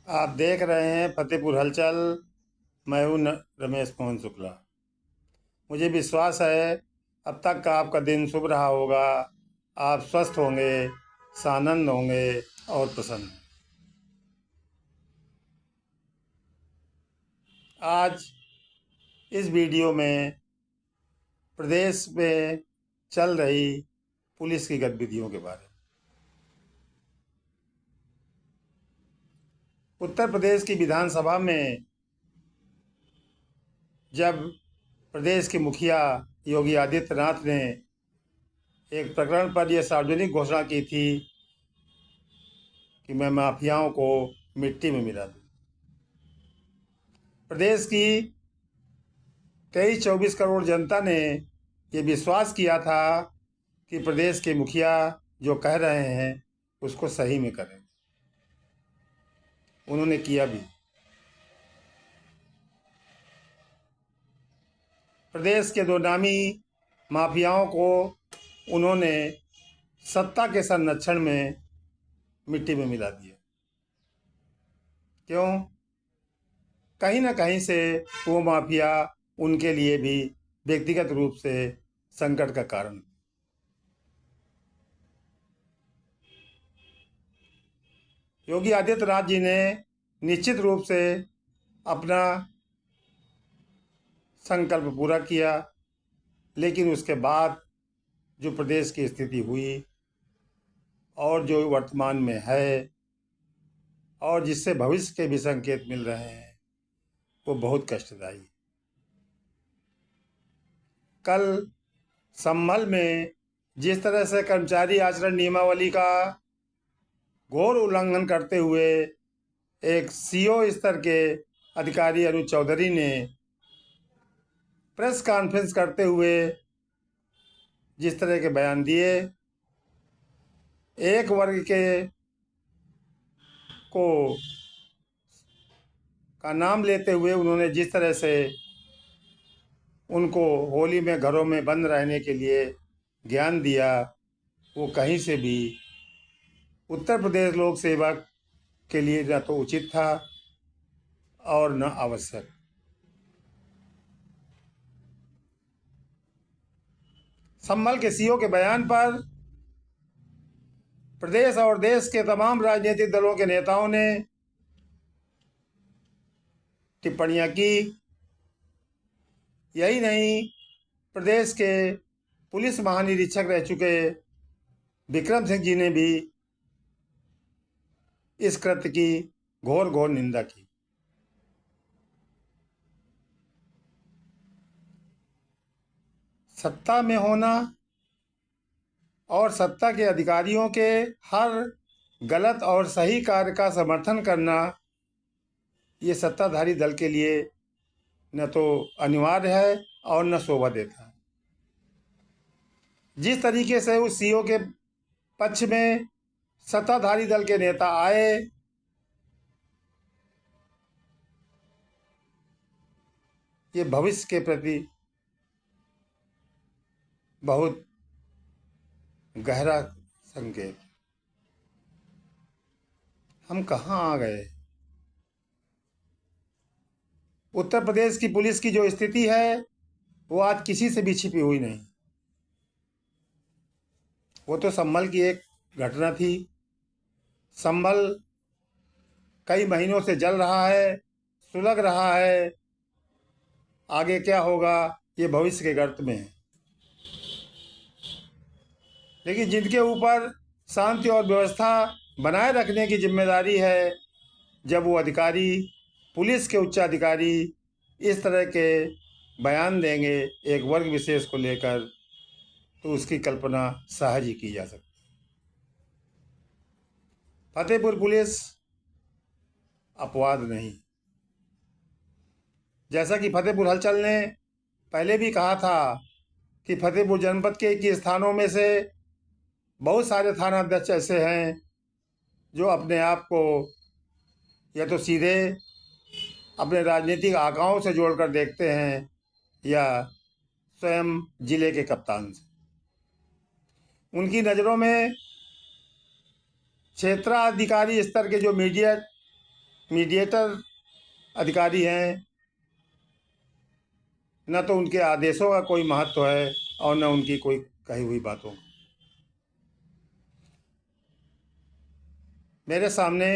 आप देख रहे हैं फतेहपुर हलचल। मैं हूं रमेश मोहन शुक्ला। मुझे विश्वास है अब तक का आपका दिन शुभ रहा होगा। आप स्वस्थ होंगे, सानंद होंगे और प्रसन्न। आज इस वीडियो में प्रदेश में चल रही पुलिस की गतिविधियों के बारे में। उत्तर प्रदेश की विधानसभा में जब प्रदेश के मुखिया योगी आदित्यनाथ ने एक प्रकरण पर यह सार्वजनिक घोषणा की थी कि मैं माफियाओं को मिट्टी में मिला दूं। प्रदेश की 23-24 करोड़ जनता ने ये विश्वास किया था कि प्रदेश के मुखिया जो कह रहे हैं उसको सही में करें। उन्होंने किया भी। प्रदेश के दो नामी माफियाओं को उन्होंने सत्ता के संरक्षण में मिट्टी में मिला दिया। क्यों? कहीं ना कहीं से वो माफिया उनके लिए भी व्यक्तिगत रूप से संकट का कारण। योगी आदित्यनाथ जी ने निश्चित रूप से अपना संकल्प पूरा किया, लेकिन उसके बाद जो प्रदेश की स्थिति हुई और जो वर्तमान में है और जिससे भविष्य के भी संकेत मिल रहे हैं वो बहुत कष्टदायी। कल संभल में जिस तरह से कर्मचारी आचरण नियमावली का घोर उल्लंघन करते हुए एक सीओ स्तर के अधिकारी अनुज चौधरी ने प्रेस कॉन्फ्रेंस करते हुए जिस तरह के बयान दिए, एक वर्ग के को का नाम लेते हुए उन्होंने जिस तरह से उनको होली में घरों में बंद रहने के लिए ज्ञान दिया, वो कहीं से भी उत्तर प्रदेश लोक सेवक के लिए न तो उचित था और न आवश्यक। संभल के सीओ के बयान पर प्रदेश और देश के तमाम राजनीतिक दलों के नेताओं ने टिप्पणियां की। यही नहीं, प्रदेश के पुलिस महानिरीक्षक रह चुके विक्रम सिंह जी ने भी इस कृत्य की घोर घोर निंदा की। सत्ता में होना और सत्ता के अधिकारियों के हर गलत और सही कार्य का समर्थन करना ये सत्ताधारी दल के लिए न तो अनिवार्य है और न शोभा देता है। जिस तरीके से उस सीओ के पक्ष में सत्ताधारी दल के नेता आए, ये भविष्य के प्रति बहुत गहरा संकेत। हम कहाँ आ गए? उत्तर प्रदेश की पुलिस की जो स्थिति है वो आज किसी से भी छिपी हुई नहीं। वो तो संभल की एक घटना थी। संभल कई महीनों से जल रहा है, सुलग रहा है। आगे क्या होगा ये भविष्य के गर्त में है। लेकिन जिनके ऊपर शांति और व्यवस्था बनाए रखने की जिम्मेदारी है, जब वो अधिकारी, पुलिस के उच्च अधिकारी इस तरह के बयान देंगे एक वर्ग विशेष को लेकर, तो उसकी कल्पना सहज ही की जा सकती है। फतेहपुर पुलिस अपवाद नहीं। जैसा कि फतेहपुर हलचल ने पहले भी कहा था कि फतेहपुर जनपद के 21 स्थानों में से बहुत सारे थाना अध्यक्ष ऐसे हैं जो अपने आप को या तो सीधे अपने राजनीतिक आकाओं से जोड़कर देखते हैं या स्वयं जिले के कप्तान से। उनकी नज़रों में क्षेत्राधिकारी स्तर के जो मीडिया मीडिएटर अधिकारी हैं, न तो उनके आदेशों का कोई महत्व है और न उनकी कोई कही हुई बातों का। मेरे सामने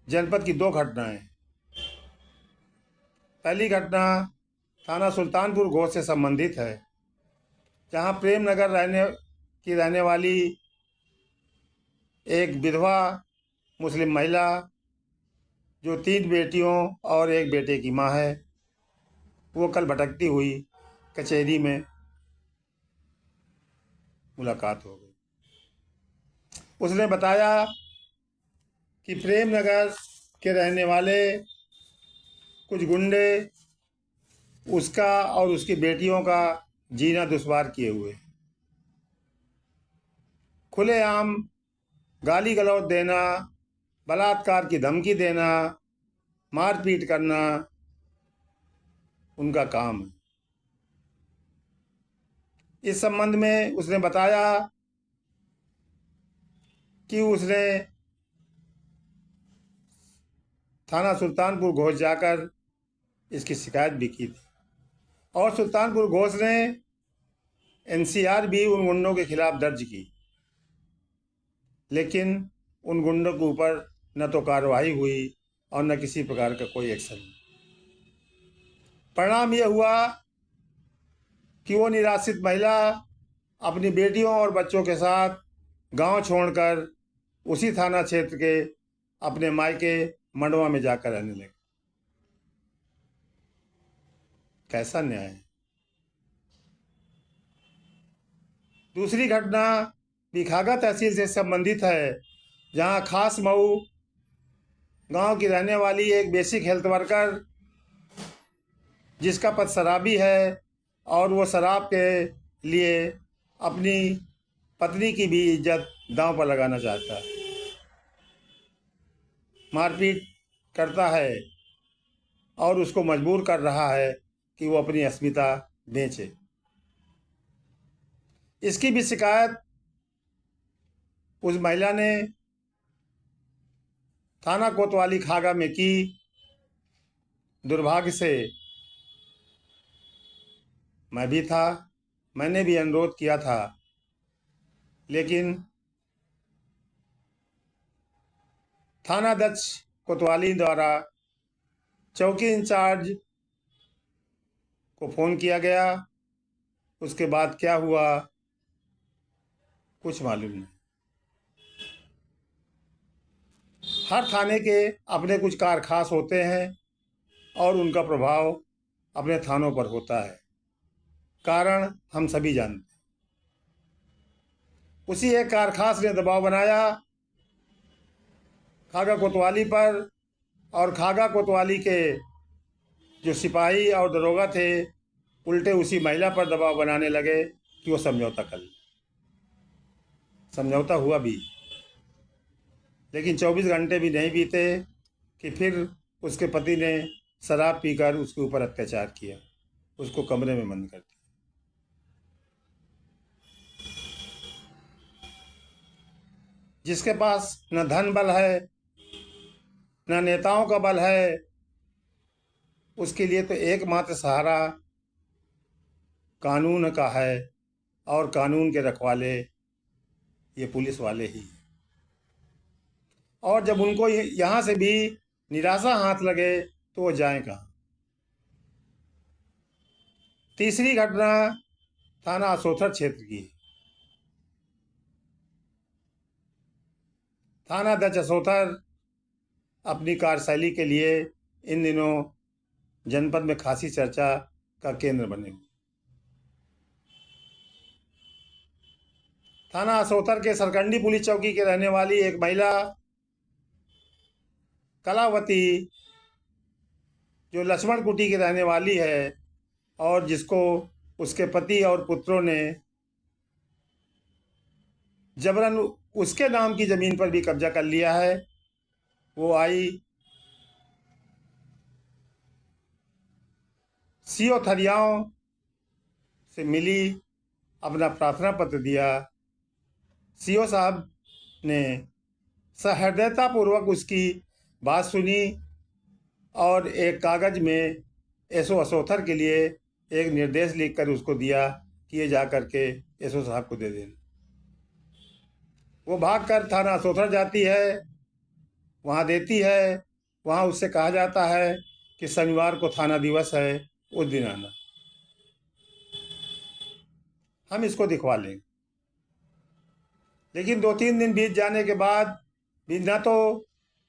जनपद की दो घटनाएं। पहली घटना थाना सुल्तानपुर घोष से संबंधित है, जहां प्रेम नगर रहने वाली एक विधवा मुस्लिम महिला, जो 3 बेटियों और एक बेटे की मां है, वो कल भटकती हुई कचहरी में मुलाकात हो गई। उसने बताया कि प्रेम नगर के रहने वाले कुछ गुंडे उसका और उसकी बेटियों का जीना दुश्वार किए हुए, खुलेआम गाली गलौज देना, बलात्कार की धमकी देना, मारपीट करना उनका काम है। इस संबंध में उसने बताया कि उसने थाना सुल्तानपुर घोष जाकर इसकी शिकायत भी की थी और सुल्तानपुर घोष ने एनसीआर भी उन गुंडों के खिलाफ दर्ज की, लेकिन उन गुंडों के ऊपर न तो कार्रवाई हुई और न किसी प्रकार का कोई एक्शन। परिणाम यह हुआ कि वो निराश्रित महिला अपनी बेटियों और बच्चों के साथ गांव छोड़कर उसी थाना क्षेत्र के अपने मायके मंडवा में जाकर रहने लगे। कैसा न्याय है। दूसरी घटना भिखागा तहसील से संबंधित है, जहां खास मऊ गांव की रहने वाली एक बेसिक हेल्थ वर्कर, जिसका पति शराबी है और वो शराब के लिए अपनी पत्नी की भी इज्जत दांव पर लगाना चाहता है, मारपीट करता है और उसको मजबूर कर रहा है कि वो अपनी अस्मिता बेचे। इसकी भी शिकायत उस महिला ने थाना कोतवाली खागा में की। दुर्भाग्य से मैं भी था, मैंने भी अनुरोध किया था, लेकिन थानाध्यक्ष कोतवाली द्वारा चौकी इंचार्ज को फ़ोन किया गया। उसके बाद क्या हुआ कुछ मालूम नहीं। हर थाने के अपने कुछ कार खास होते हैं और उनका प्रभाव अपने थानों पर होता है, कारण हम सभी जानते हैं। उसी एक कार खास ने दबाव बनाया खागा कोतवाली पर, और खागा कोतवाली के जो सिपाही और दरोगा थे उल्टे उसी महिला पर दबाव बनाने लगे कि वो समझौता कर ले। समझौता हुआ भी, लेकिन 24 घंटे भी नहीं बीते कि फिर उसके पति ने शराब पीकर उसके ऊपर अत्याचार किया, उसको कमरे में बंद कर दिया। जिसके पास न धन बल है न नेताओं का बल है, उसके लिए तो एकमात्र सहारा कानून का है, और कानून के रखवाले ये पुलिस वाले ही। और जब उनको यहाँ से भी निराशा हाथ लगे तो वो जाएं कहाँ। तीसरी घटना थाना असोथर क्षेत्र की। थानाध्यक्ष असोथर अपनी कार्यशैली के लिए इन दिनों जनपद में खासी चर्चा का केंद्र बने हुए। थाना असोथर के सरकंडी पुलिस चौकी के रहने वाली एक महिला कलावती, जो लक्ष्मण कुटी की रहने वाली है और जिसको उसके पति और पुत्रों ने जबरन उसके नाम की ज़मीन पर भी कब्जा कर लिया है, वो आई सीओ थरियाओं से मिली, अपना प्रार्थना पत्र दिया। सीओ साहब ने सहृदयतापूर्वक उसकी बात सुनी और एक कागज़ में एसओ अशोथर के लिए एक निर्देश लिखकर उसको दिया कि ये जा करके एसओ साहब को दे देना। वो भागकर थाना अशोथर जाती है, वहाँ देती है। वहाँ उससे कहा जाता है कि शनिवार को थाना दिवस है, उस दिन आना, हम इसको दिखवा लेंगे। लेकिन 2-3 दिन बीत जाने के बाद भी ना तो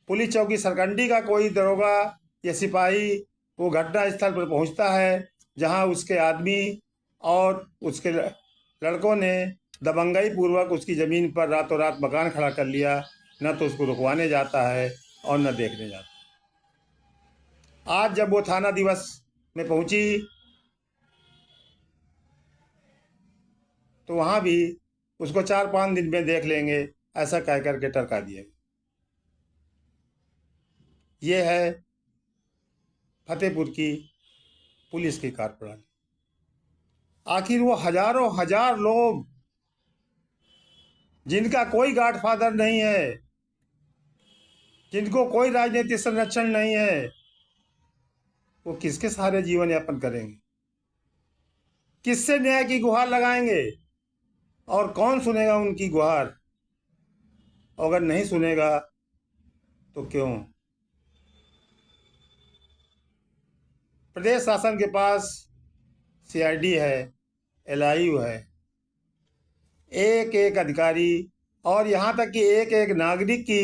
पुलिस चौकी सरकंडी का कोई दरोगा या सिपाही वो घटना स्थल पर पहुंचता है जहां उसके आदमी और उसके लड़कों ने दबंगई पूर्वक उसकी ज़मीन पर रातों रात मकान खड़ा कर लिया। न तो उसको रुकवाने जाता है और न देखने जाता। आज जब वो थाना दिवस में पहुंची तो वहाँ भी उसको 4-5 दिन में देख लेंगे, ऐसा कह करके टरका दिया। ये है फतेहपुर की पुलिस की कार्यप्रणाली। आखिर वो हजारों हजार लोग जिनका कोई गॉडफादर नहीं है, जिनको कोई राजनीतिक संरक्षण नहीं है, वो किसके सहारे जीवन यापन करेंगे? किससे न्याय की गुहार लगाएंगे? और कौन सुनेगा उनकी गुहार? अगर नहीं सुनेगा तो क्यों? प्रदेश शासन के पास सीआईडी है, एलआईयू है, एक एक अधिकारी और यहाँ तक कि एक एक नागरिक की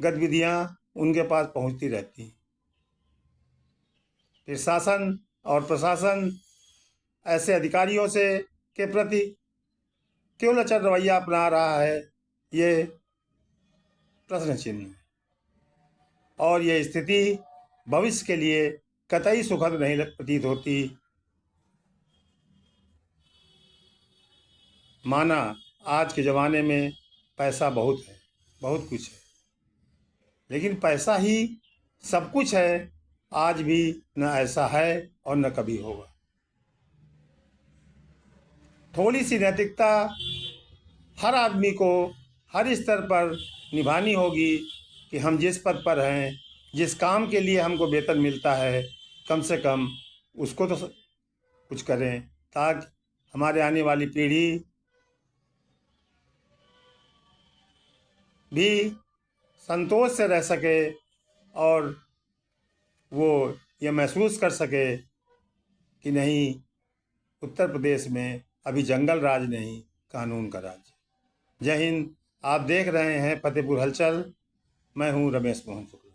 गतिविधियाँ उनके पास पहुँचती रहती हैं। फिर शासन और प्रशासन ऐसे अधिकारियों से के प्रति क्यों लचर रवैया अपना रहा है, ये प्रश्न चिन्ह है। और ये स्थिति भविष्य के लिए कतई सुखद नहीं प्रतीत होती। माना आज के ज़माने में पैसा बहुत है, बहुत कुछ है, लेकिन पैसा ही सब कुछ है, आज भी न ऐसा है और न कभी होगा। थोड़ी सी नैतिकता हर आदमी को हर स्तर पर निभानी होगी कि हम जिस पद पर हैं, जिस काम के लिए हमको वेतन मिलता है, कम से कम उसको तो कुछ करें ताकि हमारे आने वाली पीढ़ी भी संतोष से रह सके और वो ये महसूस कर सके कि नहीं, उत्तर प्रदेश में अभी जंगल राज नहीं, कानून का राज। जय हिंद। आप देख रहे हैं फतेहपुर हलचल। मैं हूं रमेश मोहन शुक्ला।